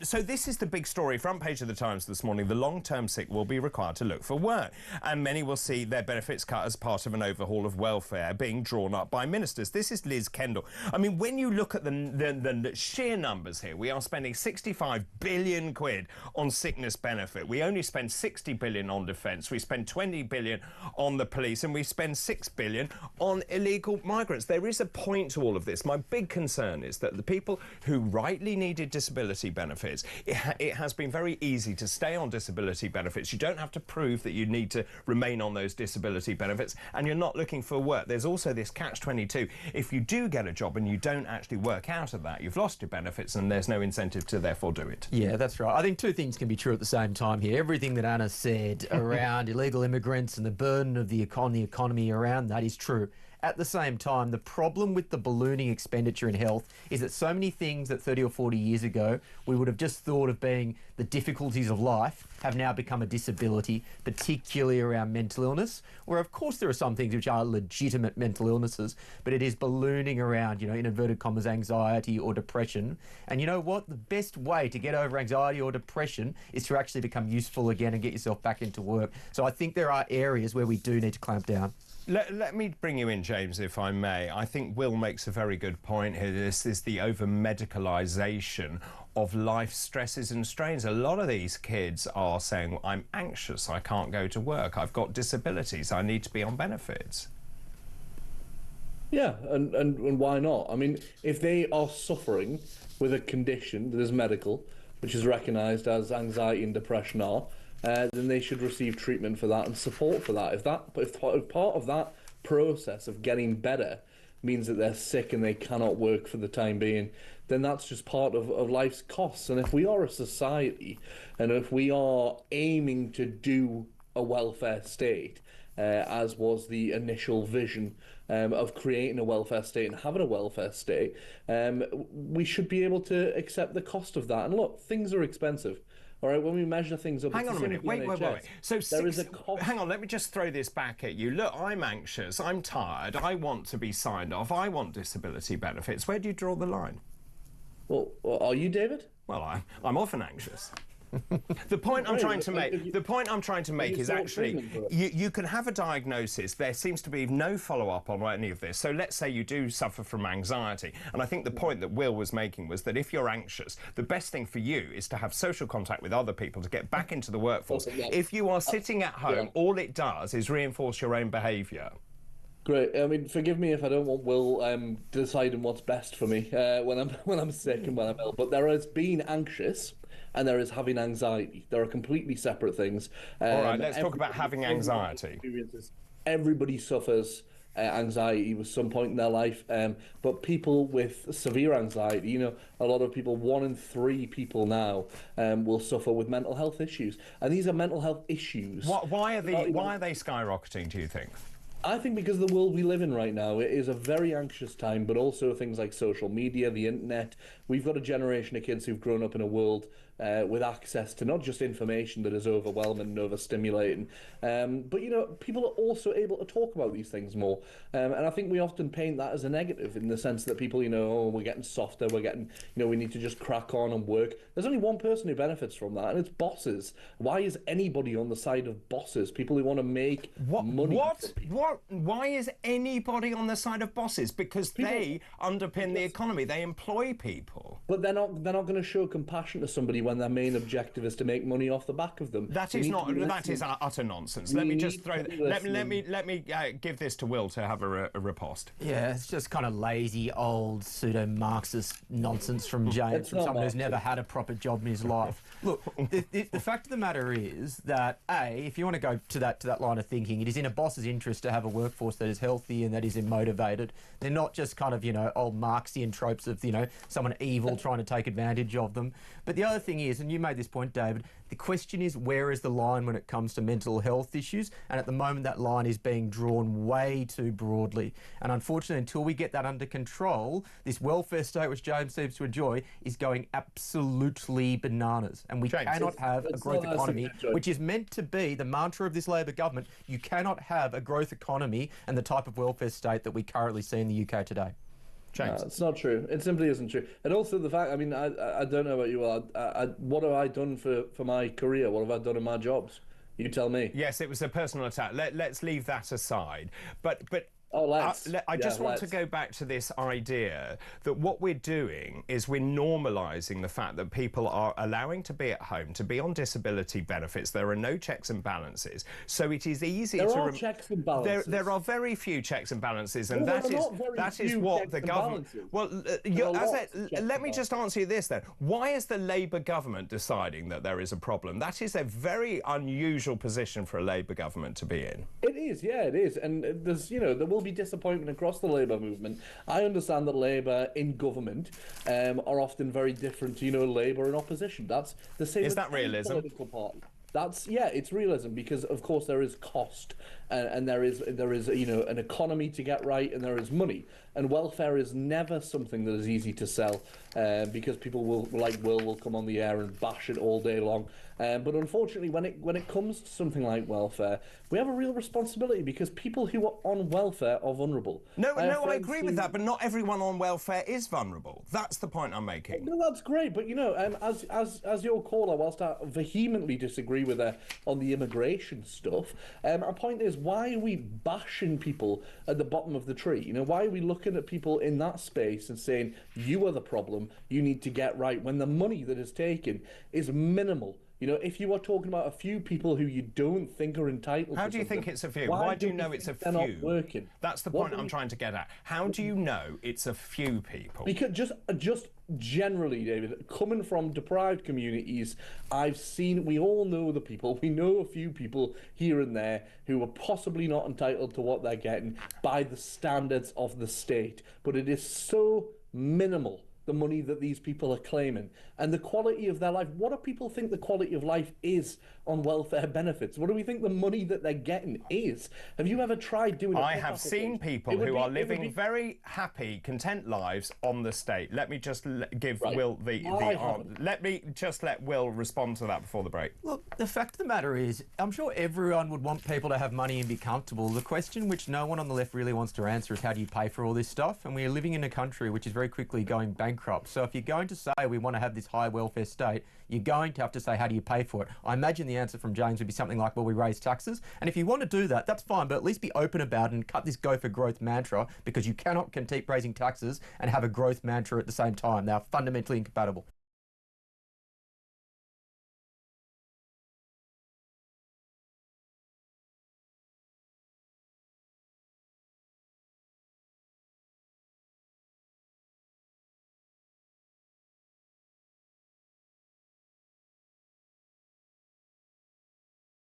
So this is the big story, front page of the Times this morning. The long-term sick will be required to look for work, and many will see their benefits cut as part of an overhaul of welfare being drawn up by ministers. This is Liz Kendall. I mean, when you look at the sheer numbers here, we are spending 65 billion quid on sickness benefit. We only spend 60 billion on defence. We spend 20 billion on the police, and we spend 6 billion on illegal migrants. There is a point to all of this. My big concern is that the people who rightly needed disability benefits, it has been very easy to stay on disability benefits. You don't have to prove that you need to remain on those disability benefits, and you're not looking for work. There's also this catch-22. If you do get a job and you don't actually work out of that, you've lost your benefits and there's no incentive to therefore do it. Yeah, that's right. I think two things can be true at the same time here. Everything that Anna said around illegal immigrants and the burden of the economy around that is true. At the same time, the problem with the ballooning expenditure in health is that so many things that 30 or 40 years ago we would have just thought of being the difficulties of life have now become a disability, particularly around mental illness, where of course there are some things which are legitimate mental illnesses, but it is ballooning around, in inverted commas, anxiety or depression. And you know what? The best way to get over anxiety or depression is to actually become useful again and get yourself back into work. So I think there are areas where we do need to clamp down. Let me bring you in, James, if I may. I think Will makes a very good point here. This is the over-medicalisation of life stresses and strains. A lot of these kids are saying, well, I'm anxious, I can't go to work, I've got disabilities, I need to be on benefits. Yeah, and why not? I mean, if they are suffering with a condition that is medical, which is recognised as anxiety and depression are, then they should receive treatment for that and support for that. If part of that process of getting better means that they're sick and they cannot work for the time being, then that's just part of life's costs. And if we are a society, and if we are aiming to do a welfare state, as was the initial vision of creating a welfare state and having a welfare state, we should be able to accept the cost of that. And look, things are expensive. All right, when we measure things up... Hang on a minute, wait. So there is a cost. Hang on, let me just throw this back at you. Look, I'm anxious, I'm tired, I want to be signed off, I want disability benefits. Where do you draw the line? Well, are you, David? Well, I'm often anxious. The point I'm trying to make is actually you can have a diagnosis. There seems to be no follow-up on any of this. So let's say you do suffer from anxiety, and I think the point that Will was making was that if you're anxious, the best thing for you is to have social contact with other people to get back into the workforce. If you are sitting at home, all it does is reinforce your own behaviour. Great. I mean, forgive me if I don't want Will deciding what's best for me when I'm sick and when I'm ill. But there has been anxious, and there is having anxiety. There are completely separate things. All right, let's talk about having anxiety. Everybody suffers anxiety at some point in their life, but people with severe anxiety, a lot of people, 1 in 3 people now, will suffer with mental health issues, and these are mental health issues. Why are they skyrocketing, do you think? I think because of the world we live in right now, it is a very anxious time, but also things like social media, the internet. We've got a generation of kids who've grown up in a world with access to not just information that is overwhelming and overstimulating, but, people are also able to talk about these things more. And I think we often paint that as a negative in the sense that people, we're getting softer, we're getting, we need to just crack on and work. There's only one person who benefits from that, and it's bosses. Why is anybody on the side of bosses? People who want to make money. Why is anybody on the side of bosses? Because they underpin the economy. They employ people. But they're not going to show compassion to somebody when their main objective is to make money off the back of them. That is utter nonsense. Let me just throw. Let me give this to Will to have a riposte. Yeah, it's just kind of lazy, old, pseudo-Marxist nonsense from James, from someone who's never had a proper job in his life. Look, the fact of the matter is that if you want to go to that line of thinking, it is in a boss's interest to have a workforce that is healthy and that is motivated. They're not just kind of old Marxian tropes of someone evil trying to take advantage of them. But the other thing is, and you made this point, David, the question is, where is the line when it comes to mental health issues? And at the moment, that line is being drawn way too broadly. And unfortunately, until we get that under control, this welfare state, which James seems to enjoy, is going absolutely bananas. And we cannot have a growth economy, which is meant to be the mantra of this Labor government. You cannot have a growth economy and the type of welfare state that we currently see in the UK today. James. It's not true. It simply isn't true. And also the fact, I mean, I don't know about you all. What have I done for my career? What have I done in my jobs? You tell me. Yes, it was a personal attack. Let's leave that aside. But I just want to go back to this idea that what we're doing is we're normalising the fact that people are allowing to be at home, to be on disability benefits. There are no checks and balances. So it is easy to... There are checks and balances. There are very few checks and balances, and that is what the government... Well, let me just answer you this then. Why is the Labour government deciding that there is a problem? That is a very unusual position for a Labour government to be in. It is, yeah, it is. And there's, there will be disappointment across the Labour movement. I understand that Labour in government are often very different to, Labour in opposition. That's the same. Is that realism? Political party. It's realism, because of course there is cost and there is an economy to get right, and there is money, and welfare is never something that is easy to sell, because people will come on the air and bash it all day long. But unfortunately, when it comes to something like welfare, we have a real responsibility, because people who are on welfare are vulnerable. I agree with that, but not everyone on welfare is vulnerable. That's the point I'm making. No, that's great, but as your caller, whilst I vehemently disagree with her on the immigration stuff, our point is, why are we bashing people at the bottom of the tree? Why are we looking at people in that space and saying, you are the problem, you need to get right, when the money that is taken is minimal? If you are talking about a few people who you don't think are entitled to How do you think it's a few? Why do you know it's a few? They're not working. That's the point I'm trying to get at. How do you know it's a few people? Because just generally, David, coming from deprived communities, we all know the people. We know a few people here and there who are possibly not entitled to what they're getting by the standards of the state. But it is so minimal, the money that these people are claiming, and the quality of their life. What do people think the quality of life is on welfare benefits? What do we think the money that they're getting is? Have you ever tried doing it? I have seen people who are living very happy, content lives on the state. Let me just give Will let me just let Will respond to that before the break. Look, the fact of the matter is, I'm sure everyone would want people to have money and be comfortable. The question which no one on the left really wants to answer is, how do you pay for all this stuff? And we're living in a country which is very quickly going bankrupt. So if you're going to say we want to have this high welfare state, you're going to have to say, how do you pay for it? I imagine the answer from James would be something like, well, we raise taxes. And if you want to do that, that's fine, but at least be open about it and cut this go for growth mantra, because you cannot keep raising taxes and have a growth mantra at the same time. They are fundamentally incompatible.